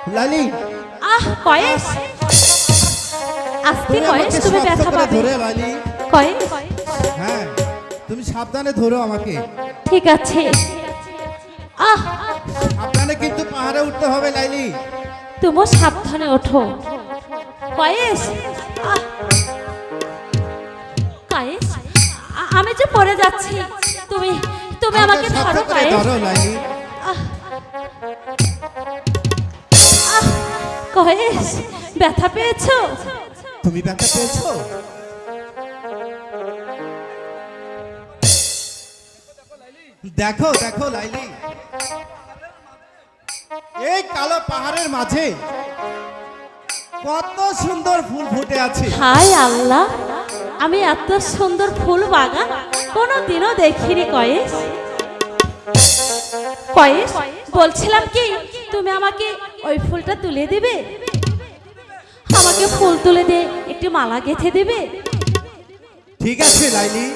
লালি কয়েস আস্তে কয়েস তুমি ব্যথা পাবে ধরে লালি কয়েস হ্যাঁ তুমি সাবধানে ধরো আমাকে ঠিক আছে সাবধানে কিন্তু পাহাড়ে উঠতে হবে লাইলি তুমি সাবধানে ওঠো কয়েস কয়েস আমি যে পড়ে যাচ্ছি তুমি তুমি আমাকে ধরো কয়েস ধরো লাইলি কয়েস ব্যথা পেয়েছো তুমি ব্যথা পেয়েছো দেখো দেখো লাইলি এই কালো পাহাড়ের মাঝে কত সুন্দর ফুল ফুটে আছে হায় আল্লাহ আমি এত সুন্দর ফুল বাগান কোনোদিনও দেখিনি কয়েস কয়েস বলছিলাম কি তুমি আমাকে ওই ফুলটা তুলে দিবে আমাকে ফুল তুলে দিয়ে একটি মালা গেঁথে দিবে ঠিক আছে লাইলি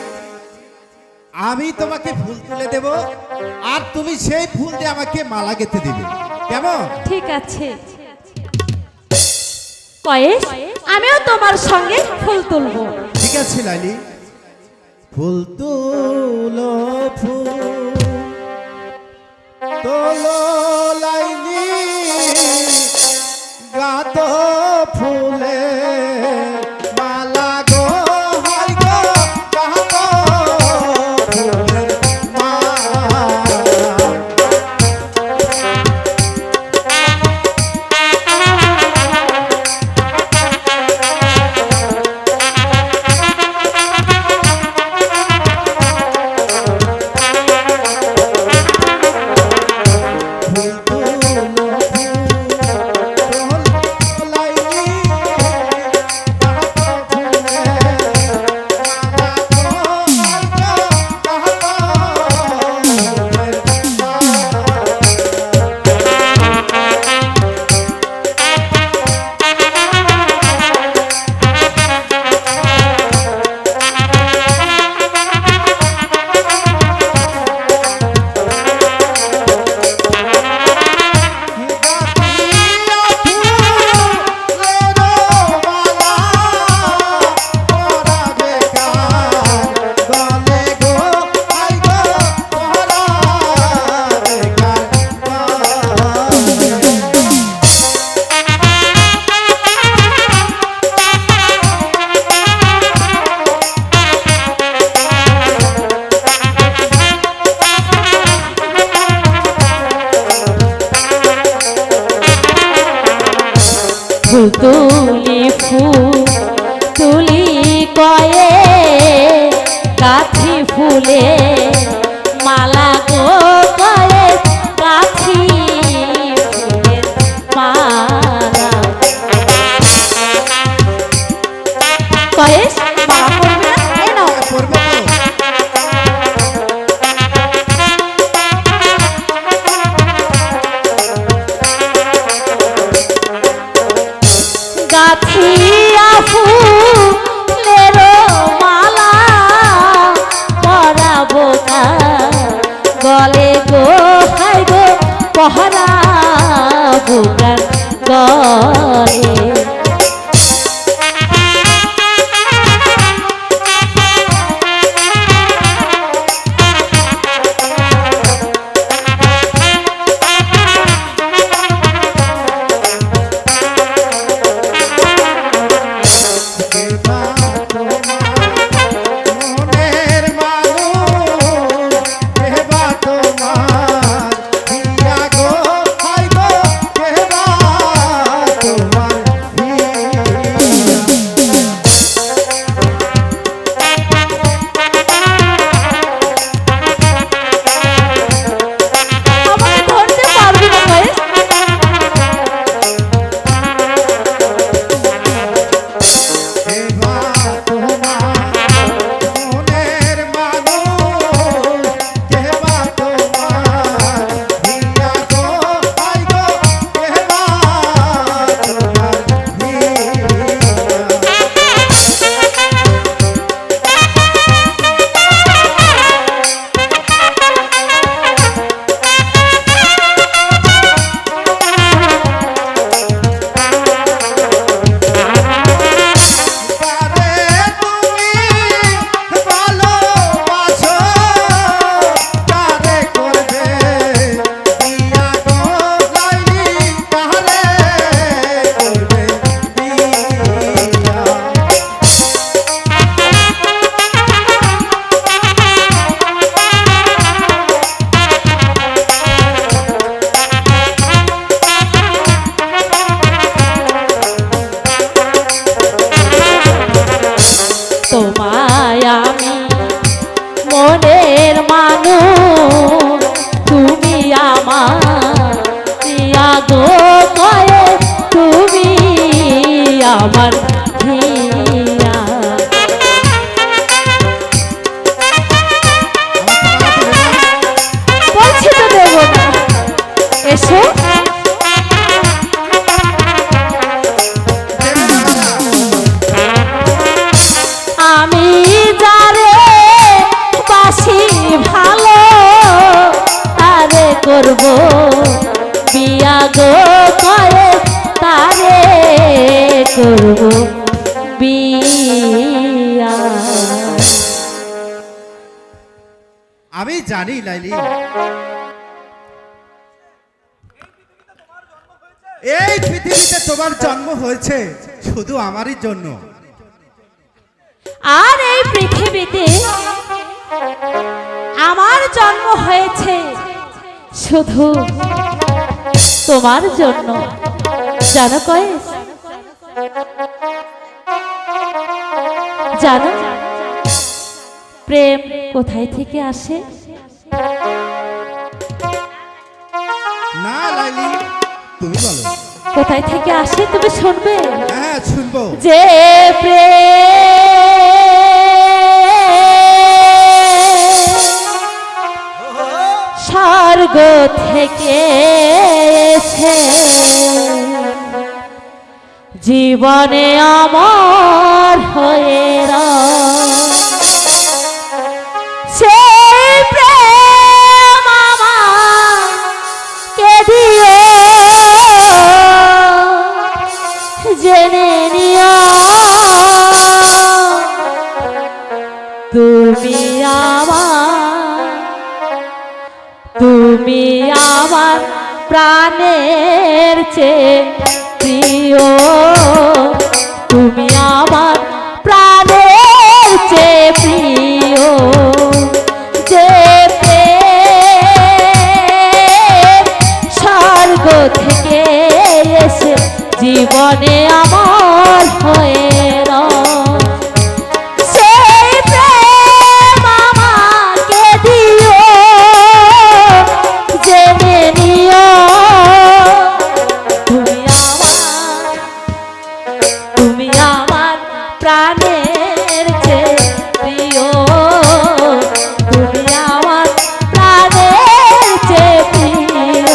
আমি তোমাকে ফুল তুলে দেব আর তুমি সেই ফুল দিয়ে আমাকে মালা গেঁথে দিবে কেমন ঠিক আছে কয়েস আমিও তোমার সঙ্গে ফুল তুলবো ঠিক আছে লাইলি ফুল তুলো ফুল তোলো লাইলি গাত ফুলে মালা গো হাই গো গাত ফুলের মালা ফুল তুলি ফুল তুলি কয়ে কাঠি ফুলে মালা গো কয়ে কাঠি ফুলের মালা কয়েস মালা পড়বে না এই নাও করবো গাছিয়া ফুলের মালা পরাবো গলে গো হাই গো পহরাবো গলে মনের মানুষ কেবা তোমার হিয়া গো হাই গো কেবা তোমার গো কয়ে তুমি আমার হিয়া। বলছি তো দেবো না, এসো। আমি যারে বাসি ভালো তারে করব বিয়া গো কয়ে তারে করব বিয়া। আমি জানি লাইলি, এই পৃথিবীতে তোমার জন্ম হয়েছে শুধু আমারই জন্য। আর এই পৃথিবীতে আমার জন্ম হয়েছে শুধু তোমার জন্য। জানো কয়েস, জানো প্রেম কোথায় থেকে আসে? না লাইলি, তুমি বলো কোথায় থেকে আসে, তুমি শুনবে? হ্যাঁ শুনবো। যে স্বর্গ থেকে এসে জীবনে আমার হয়ে সেই প্রেম আমাকে দিও, জেনে নিও তুমি আমার প্রাণের চেয়ে প্রিয়, তুমি আমার প্রাণের চেয়ে প্রিয়। যে স্বর্গ থেকে এসে জীবনে আমার হয়ে প্রাণের চেয়ে প্রিয়, তুমি আমার প্রাণের চেয়ে প্রিয়।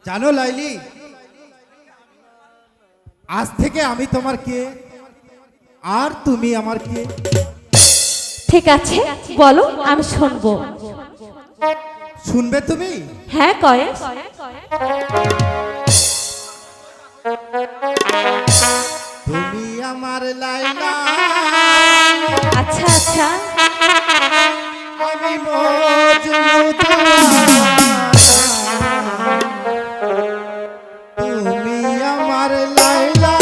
জানো লাইলি, আজ থেকে আমি তোমার কে আর তুমি আমার কে। ঠিক আছে, বলো, আমি শুনবো। শুনবে তুমি? হ্যাঁ কয়েস। তুমি আমার লাইলা, আচ্ছা আচ্ছা, আমি মজনু তুমি আমার লাইলা,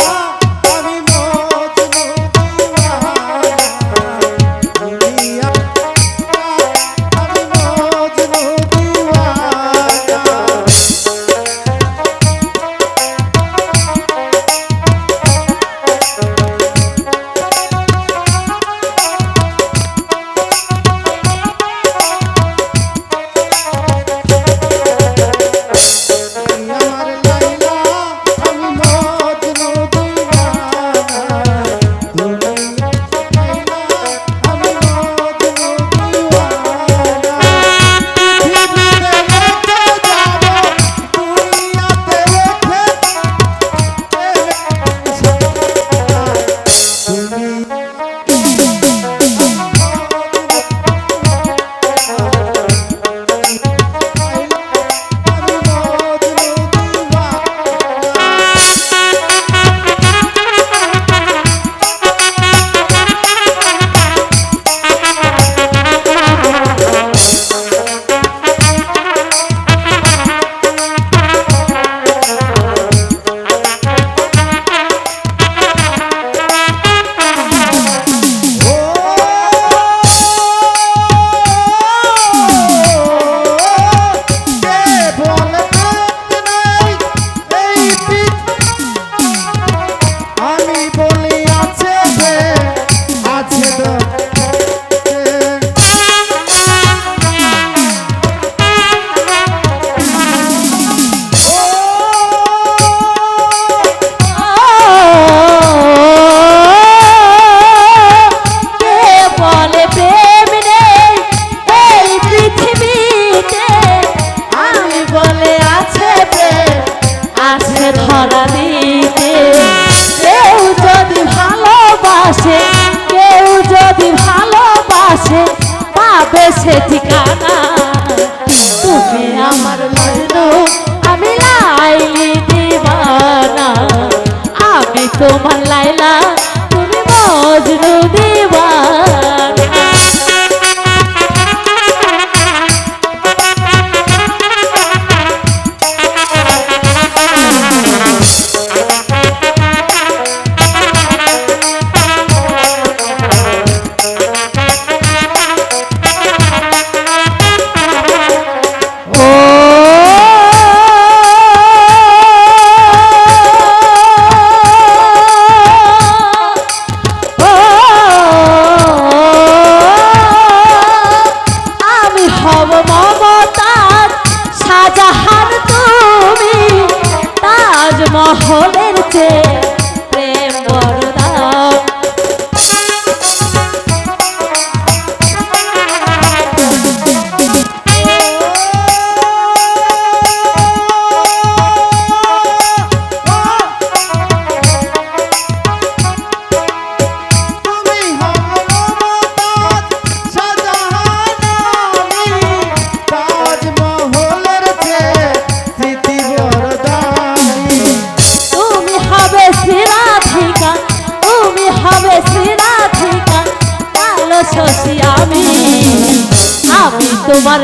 আমি মজনু তুমি আমি মজনু সে ঠিকানা। তুমি আমার মজনু, আমি লাইলি দিওয়ানা। আমি তোমার লাইলা, তুমি মজনু দিওয়ানা। মহলের চেয়ে প্রেম বরদান। শশী আমি তোমার